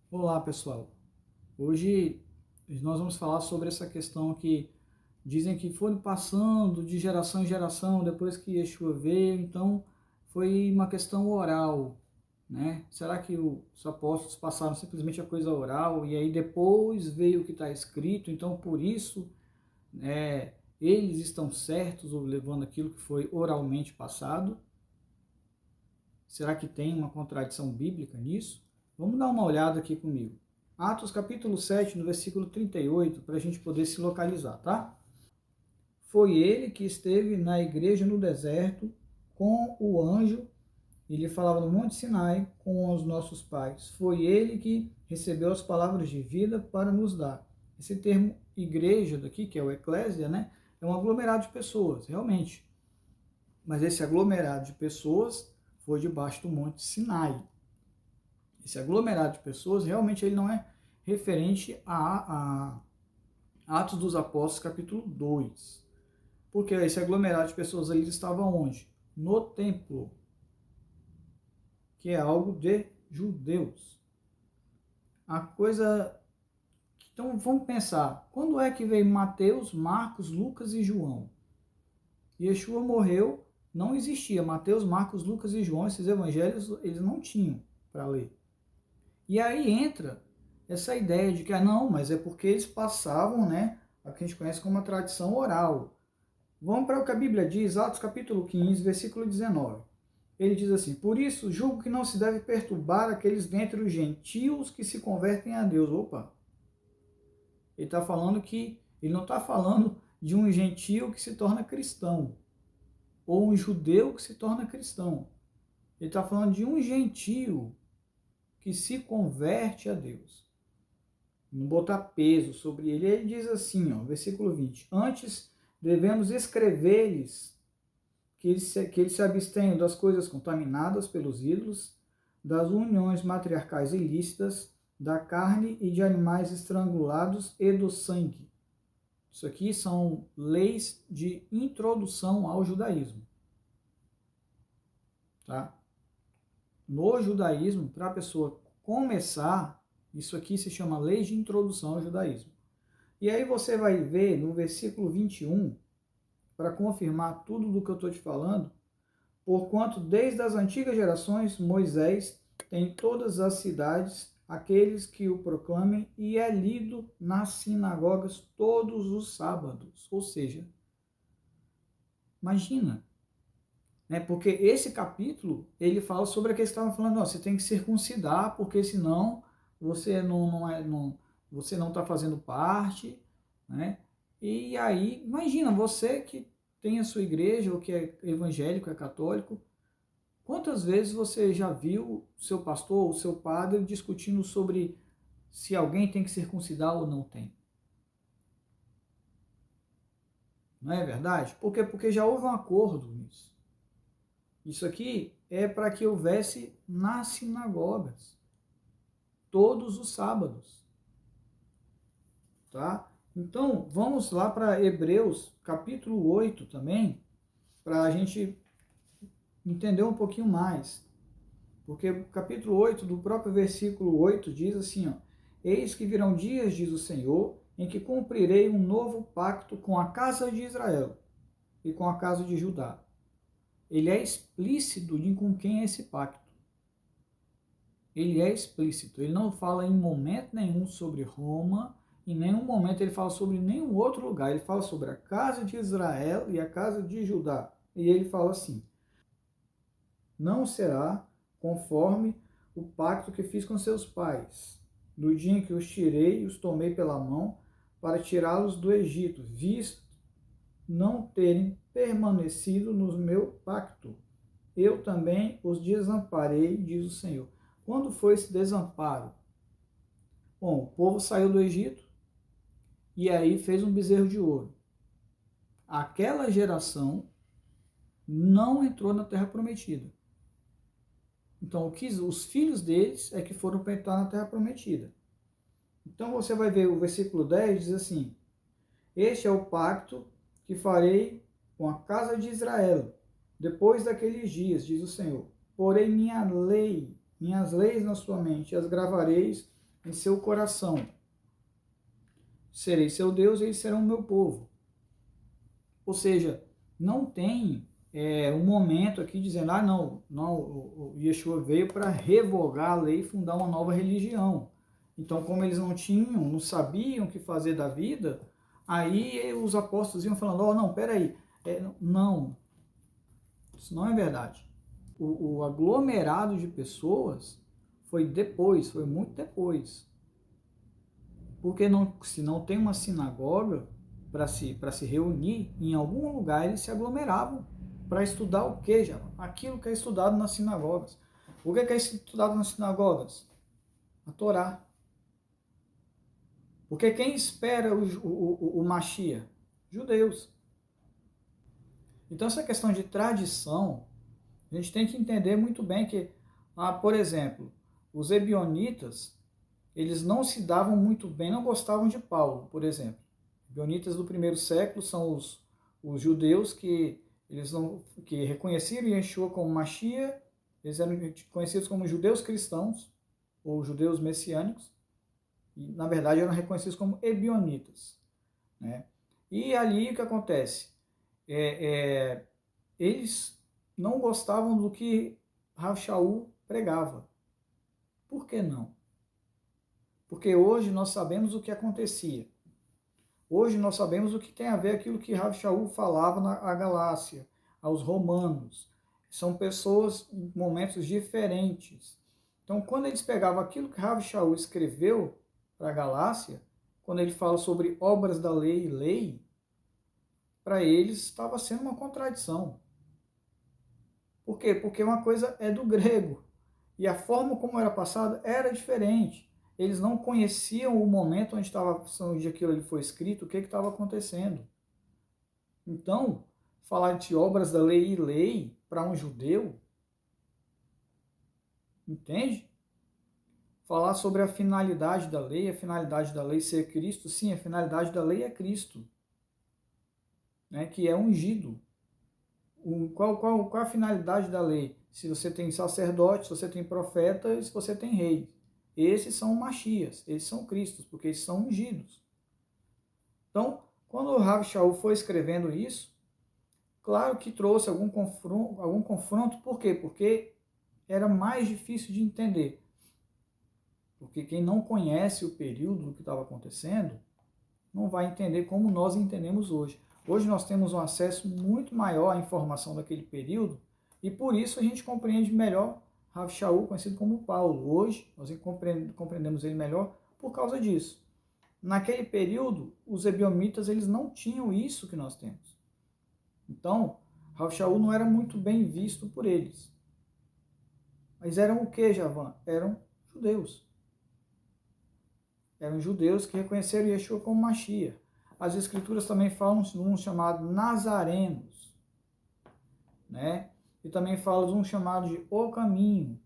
Olá, pessoal. Hoje nós vamos falar sobre essa questão que dizem que foi passando de geração em geração depois que Yeshua veio, então foi uma questão oral, né? Será que os apóstolos passaram simplesmente a coisa oral e aí depois veio o que está escrito, então por isso eles estão certos ou levando aquilo que foi oralmente passado? Será que tem uma contradição bíblica nisso? Vamos dar uma olhada aqui comigo. Atos capítulo 7, no versículo 38, para a gente poder se localizar, tá? Foi ele que esteve na igreja no deserto com o anjo, ele falava no Monte Sinai com os nossos pais. Foi ele que recebeu as palavras de vida para nos dar. Esse termo igreja daqui, que é o eclésia, né? É um aglomerado de pessoas, realmente. Mas esse aglomerado de pessoas foi debaixo do Monte Sinai. Esse aglomerado de pessoas realmente ele não é referente a Atos dos Apóstolos, capítulo 2. Porque esse aglomerado de pessoas ali estava onde? No templo, que é algo de judeus. A coisa. Então vamos pensar: quando é que veio Mateus, Marcos, Lucas e João? Yeshua morreu, não existia. Mateus, Marcos, Lucas e João, esses evangelhos, eles não tinham para ler. E aí entra essa ideia de que, não, mas é porque eles passavam, né, a que a gente conhece como uma tradição oral. Vamos para o que a Bíblia diz, Atos capítulo 15, versículo 19. Ele diz assim: por isso, julgo que não se deve perturbar aqueles dentre os gentios que se convertem a Deus. Opa! Ele está falando que, ele não está falando de um gentio que se torna cristão, ou um judeu que se torna cristão. Ele está falando de um gentio que se converte a Deus. Não botar peso sobre ele. Ele diz assim, ó, versículo 20: antes devemos escrever-lhes que eles se abstenham das coisas contaminadas pelos ídolos, das uniões matriarcais ilícitas, da carne e de animais estrangulados e do sangue. Isso aqui são leis de introdução ao judaísmo. Tá? No judaísmo, para a pessoa começar, isso aqui se chama lei de introdução ao judaísmo. E aí você vai ver no versículo 21, para confirmar tudo do que eu estou te falando, porquanto desde as antigas gerações Moisés tem em todas as cidades aqueles que o proclamem e é lido nas sinagogas todos os sábados. Ou seja, imagina, né? Porque esse capítulo ele fala sobre a que estavam falando, não, você tem que circuncidar, porque senão você você não está fazendo parte, né? E aí, imagina, você que tem a sua igreja, ou que é evangélico, é católico, quantas vezes você já viu o seu pastor, o seu padre discutindo sobre se alguém tem que circuncidar ou não tem? Não é verdade? Por quê? Porque já houve um acordo nisso. Isso aqui é para que houvesse nas sinagogas, todos os sábados, tá? Então, vamos lá para Hebreus, capítulo 8 também, para a gente entender um pouquinho mais. Porque o capítulo 8 do próprio versículo 8 diz assim, ó: eis que virão dias, diz o Senhor, em que cumprirei um novo pacto com a casa de Israel e com a casa de Judá. Ele é explícito de com quem é esse pacto. Ele é explícito. Ele não fala em momento nenhum sobre Roma, em nenhum momento ele fala sobre nenhum outro lugar. Ele fala sobre a casa de Israel e a casa de Judá. E ele fala assim: não será conforme o pacto que fiz com seus pais, no dia em que os tirei e os tomei pela mão para tirá-los do Egito, visto não terem permanecido no meu pacto. Eu também os desamparei, diz o Senhor. Quando foi esse desamparo? Bom, o povo saiu do Egito e aí fez um bezerro de ouro. Aquela geração não entrou na terra prometida. Então, os filhos deles é que foram para entrar na terra prometida. Então, você vai ver o versículo 10, diz assim: este é o pacto que farei com a casa de Israel, depois daqueles dias, diz o Senhor. Porém, minhas leis na sua mente, as gravareis em seu coração. Serei seu Deus e eles serão meu povo. Ou seja, não tem um momento aqui dizendo, não, o Yeshua veio para revogar a lei e fundar uma nova religião. Então, como eles não sabiam o que fazer da vida, aí os apóstolos iam falando, não, peraí, não, isso não é verdade. O aglomerado de pessoas foi depois, foi muito depois. Porque se não tem uma sinagoga para se reunir, em algum lugar eles se aglomeravam para estudar o que, já? Aquilo que é estudado nas sinagogas. O que é estudado nas sinagogas? A Torá. Porque quem espera o Mashiach? Judeus. Então essa questão de tradição, a gente tem que entender muito bem que, por exemplo, os ebionitas, eles não se davam muito bem, não gostavam de Paulo, por exemplo. Ebionitas do primeiro século são os judeus que reconheceram Yeshua como Mashiach, eles eram conhecidos como judeus cristãos, ou judeus messiânicos, e na verdade eram reconhecidos como ebionitas. Né? E ali o que acontece? Eles não gostavam do que Rav Shaul pregava. Por que não? Porque hoje nós sabemos o que acontecia. Hoje nós sabemos o que tem a ver aquilo que Rav Shaul falava na Galácia, aos romanos. São pessoas em momentos diferentes. Então, quando eles pegavam aquilo que Rav Shaul escreveu para a Galácia, quando ele fala sobre obras da lei e lei, para eles estava sendo uma contradição. Por quê? Porque uma coisa é do grego, e a forma como era passada era diferente. Eles não conheciam o momento onde aquilo foi escrito, o que estava acontecendo. Então, falar de obras da lei e lei para um judeu, entende? Falar sobre a finalidade da lei ser Cristo, sim, a finalidade da lei é Cristo, né, que é ungido. Qual a finalidade da lei? Se você tem sacerdote, se você tem profeta e se você tem rei. Esses são Machias, esses são Cristos, porque eles são ungidos. Então, quando o Rav Shaul foi escrevendo isso, claro que trouxe algum confronto. Por quê? Porque era mais difícil de entender. Porque quem não conhece o período que estava acontecendo, não vai entender como nós entendemos hoje. Hoje nós temos um acesso muito maior à informação daquele período e por isso a gente compreende melhor Rav Shaul, conhecido como Paulo. Hoje nós compreendemos ele melhor por causa disso. Naquele período, os ebiomitas eles não tinham isso que nós temos. Então, Rav Shaul não era muito bem visto por eles. Mas eram o que, Javan? Eram judeus. Eram judeus que reconheceram Yeshua como Mashiach. As escrituras também falam de um chamado nazarenos, né? E também falam de um chamado de o caminho,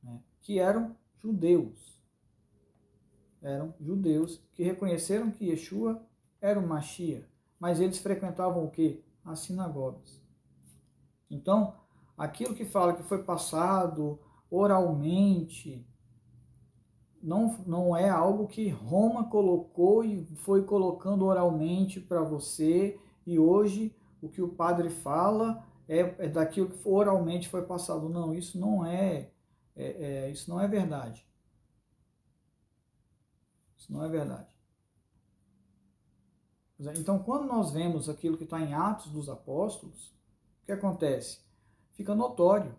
né? Que eram judeus. Eram judeus que reconheceram que Yeshua era o Mashiach, mas eles frequentavam o quê? As sinagogas. Então, aquilo que fala que foi passado oralmente, não é algo que Roma colocou e foi colocando oralmente para você, e hoje o que o padre fala é daquilo que oralmente foi passado. Não, isso não isso não é verdade. Isso não é verdade. Então, quando nós vemos aquilo que está em Atos dos Apóstolos, o que acontece? Fica notório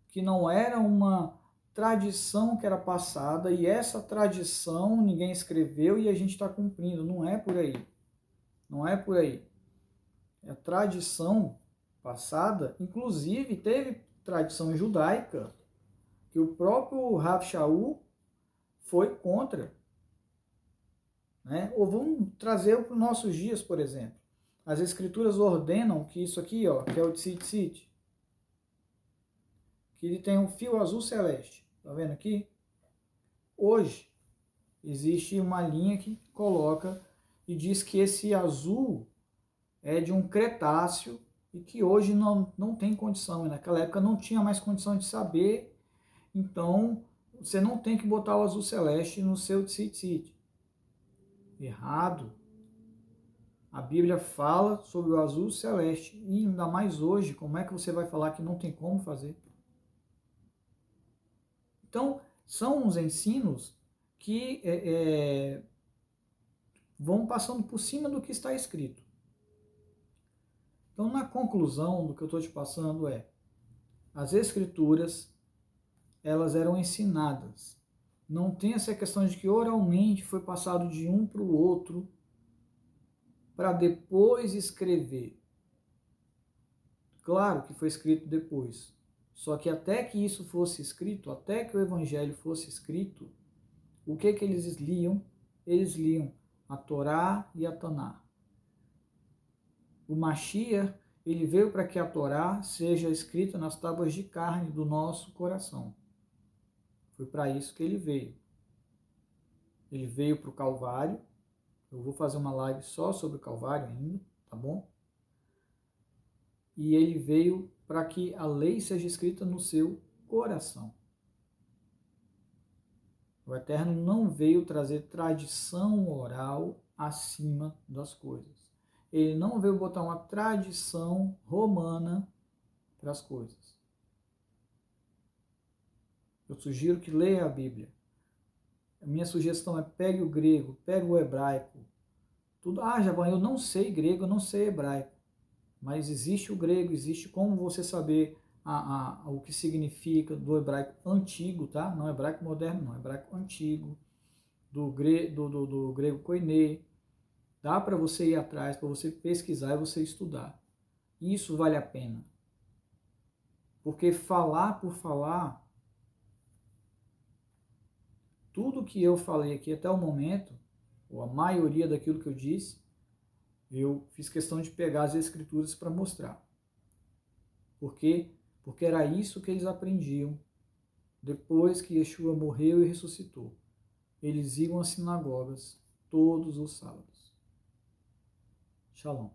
que não era uma tradição que era passada e essa tradição ninguém escreveu e a gente está cumprindo. Não é por aí. Não é por aí. A tradição passada, inclusive teve tradição judaica, que o próprio Rav Shaul foi contra. Né? Ou vamos trazer para os nossos dias, por exemplo. As escrituras ordenam que isso aqui, que é o tzitzit, que ele tem um fio azul celeste. Tá vendo aqui? Hoje, existe uma linha que coloca e diz que esse azul é de um Cretáceo e que hoje não tem condição. E naquela época não tinha mais condição de saber, então você não tem que botar o azul celeste no seu tzitzit. Errado. A Bíblia fala sobre o azul celeste, e ainda mais hoje, como é que você vai falar que não tem como fazer? Então, são uns ensinos que vão passando por cima do que está escrito. Então, na conclusão do que eu estou te passando as Escrituras, elas eram ensinadas. Não tem essa questão de que oralmente foi passado de um para o outro, para depois escrever. Claro que foi escrito depois. Só que até que isso fosse escrito, até que o Evangelho fosse escrito, o que eles liam? Eles liam a Torá e a Taná. O Mashiach, ele veio para que a Torá seja escrita nas tábuas de carne do nosso coração. Foi para isso que ele veio. Ele veio para o Calvário. Eu vou fazer uma live só sobre o Calvário ainda, tá bom? E ele veio para que a lei seja escrita no seu coração. O Eterno não veio trazer tradição oral acima das coisas. Ele não veio botar uma tradição romana para as coisas. Eu sugiro que leia a Bíblia. A minha sugestão é pegue o grego, pegue o hebraico. Tudo, Javan, eu não sei grego, eu não sei hebraico. Mas existe o grego, existe como você saber o que significa do hebraico antigo, tá? Não hebraico moderno, não, hebraico antigo, do grego koiné. Dá para você ir atrás, para você pesquisar e você estudar. Isso vale a pena. Porque falar por falar, tudo que eu falei aqui até o momento, ou a maioria daquilo que eu disse, eu fiz questão de pegar as escrituras para mostrar. Por quê? Porque era isso que eles aprendiam depois que Yeshua morreu e ressuscitou. Eles iam às sinagogas todos os sábados. Shalom.